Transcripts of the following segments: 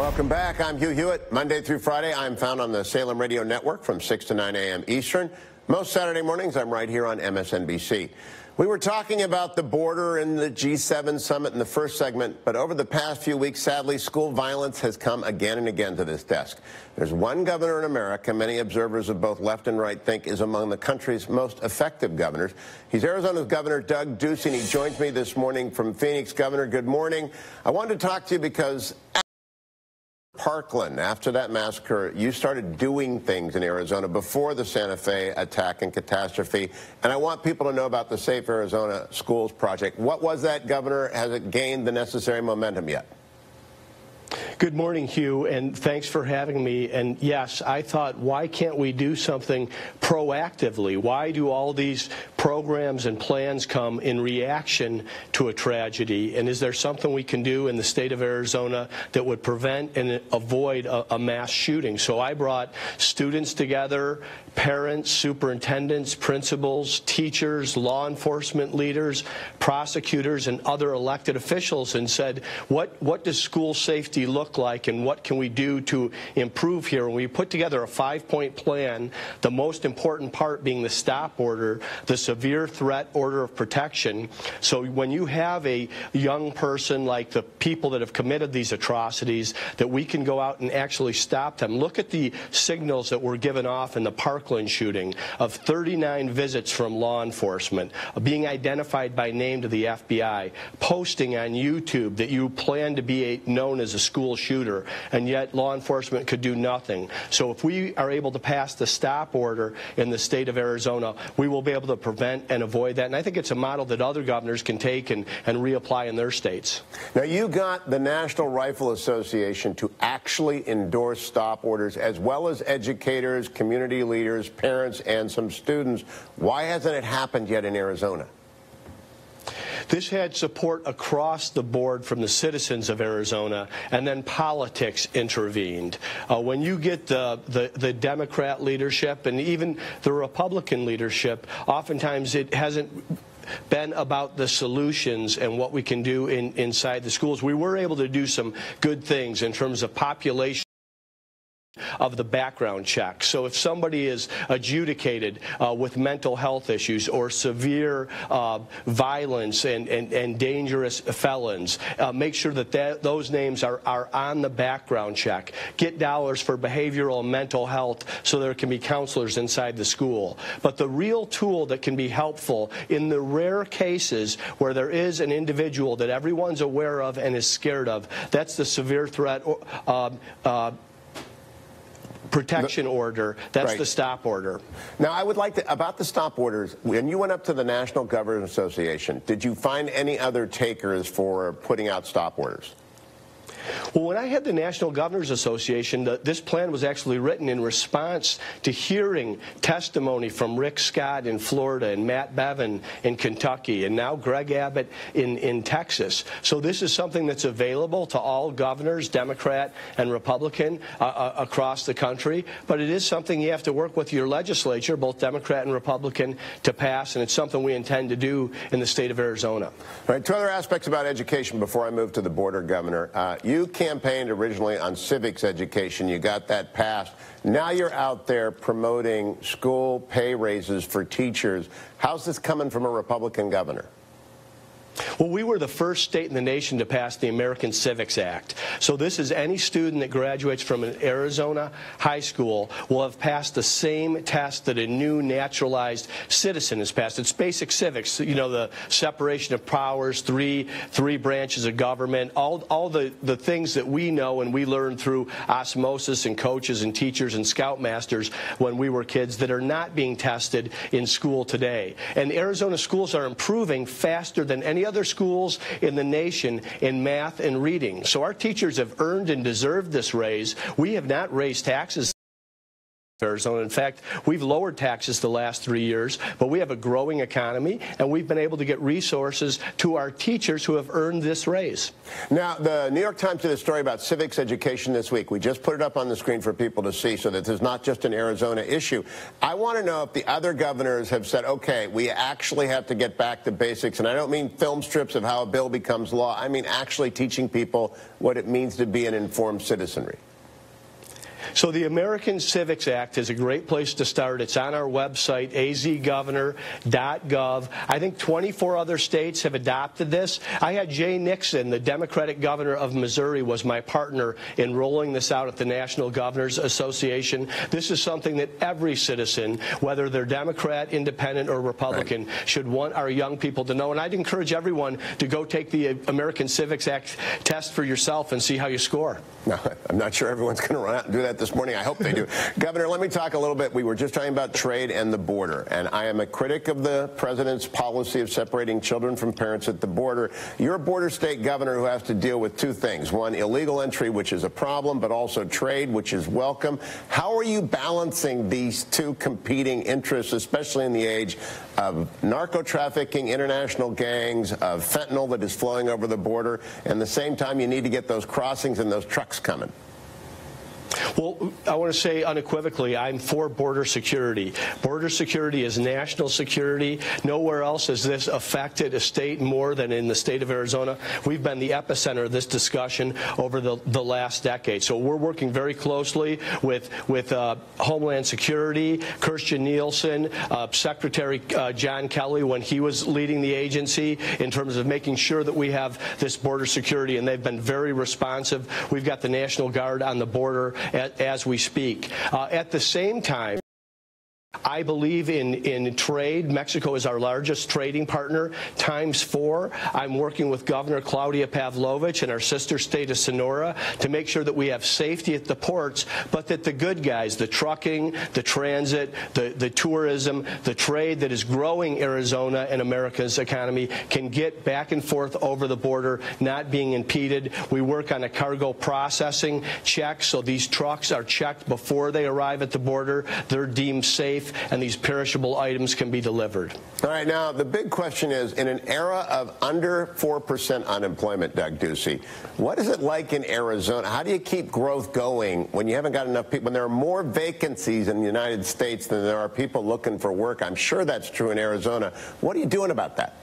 Welcome back. I'm Hugh Hewitt. Monday through Friday, I'm found on the Salem Radio Network from 6 to 9 a.m. Eastern. Most Saturday mornings, I'm right here on MSNBC. We were talking about the border and the G7 summit in the first segment, but over the past few weeks, sadly, school violence has come again and again to this desk. There's one governor in America many observers of both left and right think is among the country's most effective governors. He's Arizona's Governor Doug Ducey, and he joins me this morning from Phoenix. Governor, good morning. I wanted to talk to you because Parkland, after that massacre, you started doing things in Arizona before the Santa Fe attack and catastrophe, and I want people to know about the Safe Arizona Schools Project. What was that, Governor? Has it gained the necessary momentum yet? Good morning, Hugh, and thanks for having me. And yes, I thought, why can't we do something proactively? Why do all these programs and plans come in reaction to a tragedy? And is there something we can do in the state of Arizona that would prevent and avoid a mass shooting? So I brought students together, parents, superintendents, principals, teachers, law enforcement leaders, prosecutors, and other elected officials, and said, what does school safety look like, and what can we do to improve here? And we put together a 5-point plan, the most important part being the stop order, the severe threat order of protection. So when you have a young person like the people that have committed these atrocities, that we can go out and actually stop them. Look at the signals that were given off in the Parkland shooting of 39 visits from law enforcement, being identified by name to the FBI, posting on YouTube that you plan to be known as a school shooter, and yet law enforcement could do nothing. So if we are able to pass the stop order in the state of Arizona, we will be able to prevent and avoid that. And I think it's a model that other governors can take and reapply in their states. Now, you got the National Rifle Association to actually endorse stop orders, as well as educators, community leaders, parents, and some students. Why hasn't it happened yet in Arizona? This had support across the board from the citizens of Arizona, and then politics intervened. When you get the Democrat leadership and even the Republican leadership, oftentimes it hasn't been about the solutions and what we can do inside the schools. We were able to do some good things in terms of population of the background check. So if somebody is adjudicated with mental health issues or severe violence and dangerous felons, make sure that those names are on the background check. Get dollars for behavioral and mental health so there can be counselors inside the school. But the real tool that can be helpful in the rare cases where there is an individual that everyone's aware of and is scared of, that's the severe threat protection order. That's right. The stop order. Now, I would like to, about the stop orders, when you went up to the National Governors Association, did you find any other takers for putting out stop orders? Well, when I had the National Governors Association, this plan was actually written in response to hearing testimony from Rick Scott in Florida and Matt Bevin in Kentucky and now Greg Abbott in Texas. So this is something that's available to all governors, Democrat and Republican, across the country. But it is something you have to work with your legislature, both Democrat and Republican, to pass, and it's something we intend to do in the state of Arizona. All right, two other aspects about education before I move to the border, Governor. You campaigned originally on civics education. You got that passed. Now you're out there promoting school pay raises for teachers. How's this coming from a Republican governor? Well, we were the first state in the nation to pass the American Civics Act. So this is any student that graduates from an Arizona high school will have passed the same test that a new naturalized citizen has passed. It's basic civics, you know, the separation of powers, three branches of government, all the things that we know and we learned through osmosis and coaches and teachers and scoutmasters when we were kids that are not being tested in school today. And Arizona schools are improving faster than any other schools in the nation in math and reading. So our teachers have earned and deserved this raise. We have not raised taxes Arizona. In fact, we've lowered taxes the last 3 years, but we have a growing economy, and we've been able to get resources to our teachers who have earned this raise. Now, the New York Times did a story about civics education this week. We just put it up on the screen for people to see so that this is not just an Arizona issue. I want to know if the other governors have said, okay, we actually have to get back to basics. And I don't mean film strips of how a bill becomes law. I mean actually teaching people what it means to be an informed citizenry. So the American Civics Act is a great place to start. It's on our website, azgovernor.gov. I think 24 other states have adopted this. I had Jay Nixon, the Democratic governor of Missouri, was my partner in rolling this out at the National Governors Association. This is something that every citizen, whether they're Democrat, Independent, or Republican, should want our young people to know. And I'd encourage everyone to go take the American Civics Act test for yourself and see how you score. No, I'm not sure everyone's going to run out and do that this morning. I hope they do. Governor, let me talk a little bit. We were just talking about trade and the border, and I am a critic of the president's policy of separating children from parents at the border. You're a border state governor who has to deal with two things. One, illegal entry, which is a problem, but also trade, which is welcome. How are you balancing these two competing interests, especially in the age of narco trafficking, international gangs, of fentanyl that is flowing over the border, and at the same time you need to get those crossings and those trucks coming? Well, I want to say unequivocally, I'm for border security. Border security is national security. Nowhere else has this affected a state more than in the state of Arizona. We've been the epicenter of this discussion over the last decade. So we're working very closely with Homeland Security, Kirstjen Nielsen, Secretary John Kelly when he was leading the agency in terms of making sure that we have this border security, and they've been very responsive. We've got the National Guard on the border as we speak. At the same time, I believe in trade. Mexico is our largest trading partner, ×4. I'm working with Governor Claudia Pavlovich and our sister state of Sonora to make sure that we have safety at the ports, but that the good guys, the trucking, the transit, the tourism, the trade that is growing Arizona and America's economy can get back and forth over the border, not being impeded. We work on a cargo processing check, so these trucks are checked before they arrive at the border. They're deemed safe, and these perishable items can be delivered. All right, now the big question is, in an era of under 4% unemployment, Doug Ducey, what is it like in Arizona? How do you keep growth going when you haven't got enough people, when there are more vacancies in the United States than there are people looking for work? I'm sure that's true in Arizona. What are you doing about that?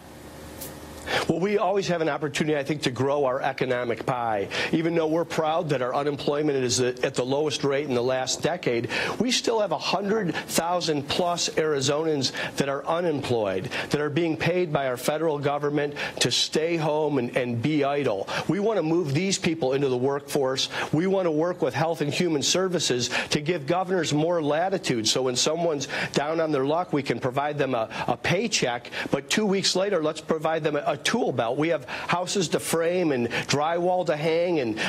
Well, we always have an opportunity, I think, to grow our economic pie. Even though we're proud that our unemployment is at the lowest rate in the last decade, we still have 100,000 plus Arizonans that are unemployed, that are being paid by our federal government to stay home and be idle. We want to move these people into the workforce. We want to work with Health and Human Services to give governors more latitude, so when someone's down on their luck, we can provide them a paycheck, but 2 weeks later, let's provide them a tool belt. We have houses to frame and drywall to hang, and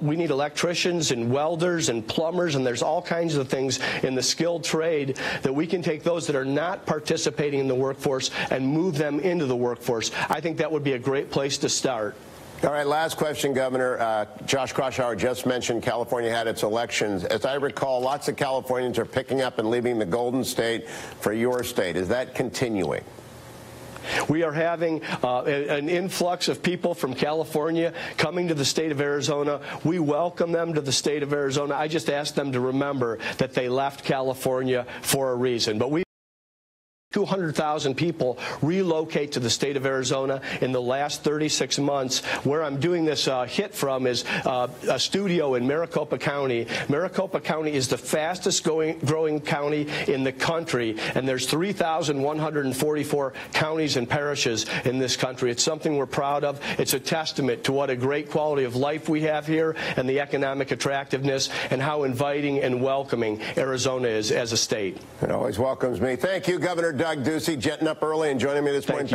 we need electricians and welders and plumbers, and there's all kinds of things in the skilled trade that we can take those that are not participating in the workforce and move them into the workforce. I think that would be a great place to start. All right, last question, Governor. Josh Kraushaar just mentioned California had its elections. As I recall, lots of Californians are picking up and leaving the Golden State for your state. Is that continuing? We are having an influx of people from California coming to the state of Arizona. We welcome them to the state of Arizona. I just ask them to remember that they left California for a reason. But we 200,000 people relocate to the state of Arizona in the last 36 months. Where I'm doing this hit from is a studio in Maricopa County. Maricopa County is the fastest growing county in the country, and there's 3,144 counties and parishes in this country. It's something we're proud of. It's a testament to what a great quality of life we have here and the economic attractiveness and how inviting and welcoming Arizona is as a state. It always welcomes me. Thank you, Governor Doug Ducey, jetting up early and joining me this morning.